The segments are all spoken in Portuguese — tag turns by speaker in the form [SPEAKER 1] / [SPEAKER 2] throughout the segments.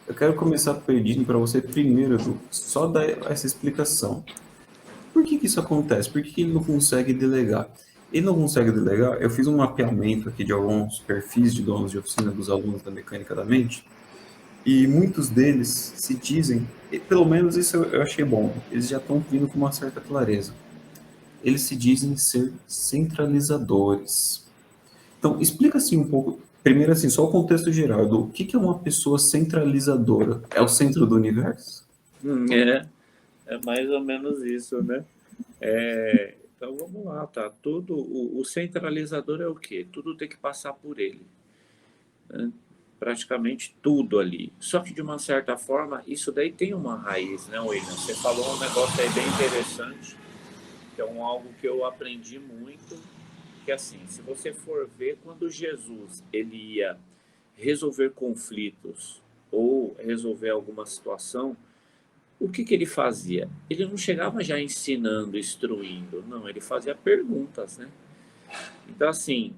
[SPEAKER 1] Eu quero começar pedindo para você primeiro, Edu, só dar essa explicação. Por que que isso acontece? Por que que ele não consegue delegar? Ele não consegue delegar. Eu fiz um mapeamento aqui de alguns perfis de donos de oficina dos alunos da mecânica da mente, e muitos deles se dizem, e pelo menos isso eu achei bom, eles já estão vindo com uma certa clareza. Eles se dizem ser centralizadores. Então, explica assim um pouco, primeiro assim, só o contexto geral do que é uma pessoa centralizadora? É o centro do universo?
[SPEAKER 2] É, é mais ou menos isso, né? Então vamos lá, tá? Tudo, o centralizador é o quê? Tudo tem que passar por ele, né? Praticamente tudo ali. Só que de uma certa forma, isso daí tem uma raiz, né, William? Você falou um negócio aí bem interessante, que é algo que eu aprendi muito, que assim, se você for ver, quando Jesus ele ia resolver conflitos ou resolver alguma situação, o que ele fazia? Ele não chegava já ensinando, instruindo, não, ele fazia perguntas, né? Então, assim,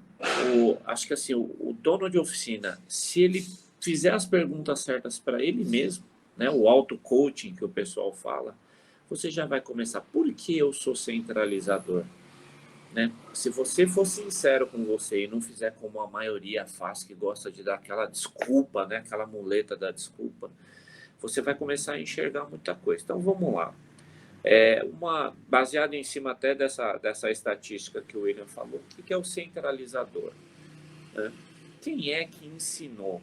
[SPEAKER 2] acho que assim, o dono de oficina, se ele fizer as perguntas certas para ele mesmo, né, o auto-coaching que o pessoal fala, você já vai começar. Por que eu sou centralizador? Né? Se você for sincero com você e não fizer como a maioria faz, que gosta de dar aquela desculpa, né, aquela muleta da desculpa, você vai começar a enxergar muita coisa. Então, vamos lá. Baseado em cima até dessa estatística que o William falou, o que é o centralizador? Né? Quem é que ensinou?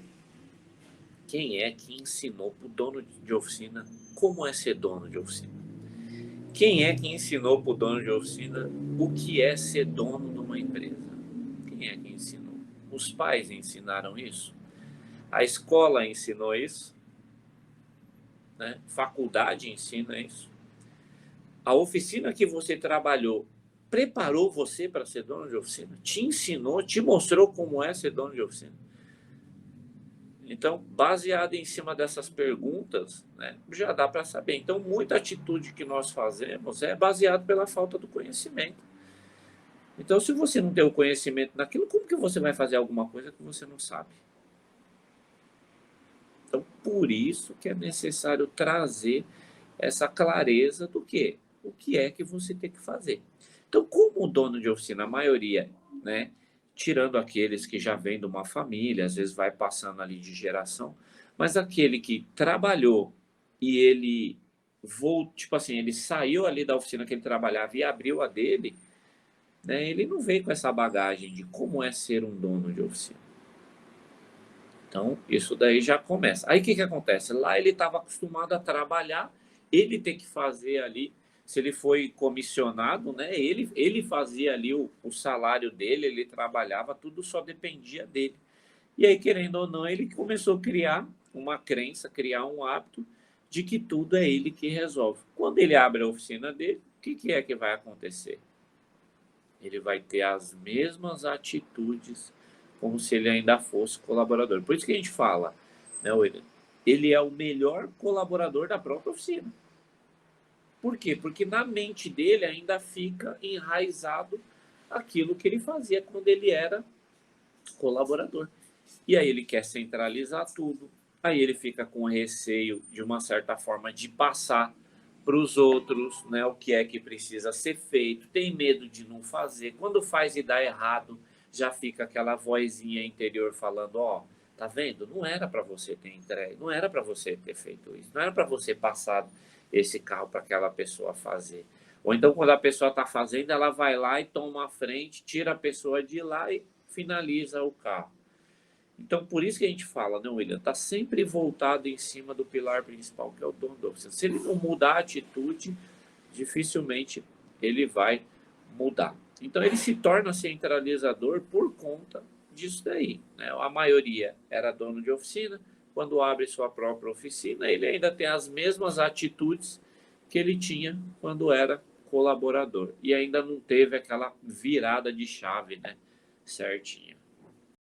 [SPEAKER 2] Quem é que ensinou para o dono de oficina como é ser dono de oficina? Quem é que ensinou para o dono de oficina o que é ser dono de uma empresa? Quem é que ensinou? Os pais ensinaram isso? A escola ensinou isso? Né? Faculdade ensina isso? A oficina que você trabalhou preparou você para ser dono de oficina? Te ensinou, te mostrou como é ser dono de oficina? Então, baseado em cima dessas perguntas, né, já dá para saber. Então, muita atitude que nós fazemos é baseado pela falta do conhecimento. Então, se você não tem o conhecimento naquilo, como que você vai fazer alguma coisa que você não sabe? Então, por isso que é necessário trazer essa clareza do quê? O que é que você tem que fazer. Então, como o dono de oficina, a maioria, né, tirando aqueles que já vêm de uma família, às vezes vai passando ali de geração, mas aquele que trabalhou e ele tipo assim, ele saiu ali da oficina que ele trabalhava e abriu a dele, né, ele não veio com essa bagagem de como é ser um dono de oficina. Então, isso daí já começa. Aí o que, que acontece? Lá ele estava acostumado a trabalhar, ele tem que fazer ali, se ele foi comissionado, né? Ele fazia ali o salário dele, ele trabalhava, tudo só dependia dele. E aí, querendo ou não, ele começou a criar uma crença, criar um hábito de que tudo é ele que resolve. Quando ele abre a oficina dele, o que, que é que vai acontecer? Ele vai ter as mesmas atitudes como se ele ainda fosse colaborador. Por isso que a gente fala, né, William? Ele é o melhor colaborador da própria oficina. Por quê? Porque na mente dele ainda fica enraizado aquilo que ele fazia quando ele era colaborador. E aí ele quer centralizar tudo, aí ele fica com receio, de uma certa forma, de passar para os outros, né, o que é que precisa ser feito, tem medo de não fazer. Quando faz e dá errado, já fica aquela vozinha interior falando: ó, tá vendo? Não era para você ter entregue, não era para você ter feito isso, não era para você passar esse carro para aquela pessoa fazer. Ou então, quando a pessoa está fazendo, ela vai lá e toma a frente, tira a pessoa de lá e finaliza o carro. Então, por isso que a gente fala, né, William? Está sempre voltado em cima do pilar principal, que é o dono da oficina. Se ele não mudar a atitude, dificilmente ele vai mudar. Então, ele se torna centralizador por conta disso daí, né? A maioria era dono de oficina. Quando abre sua própria oficina, ele ainda tem as mesmas atitudes que ele tinha quando era colaborador. E ainda não teve aquela virada de chave, né? Certinha.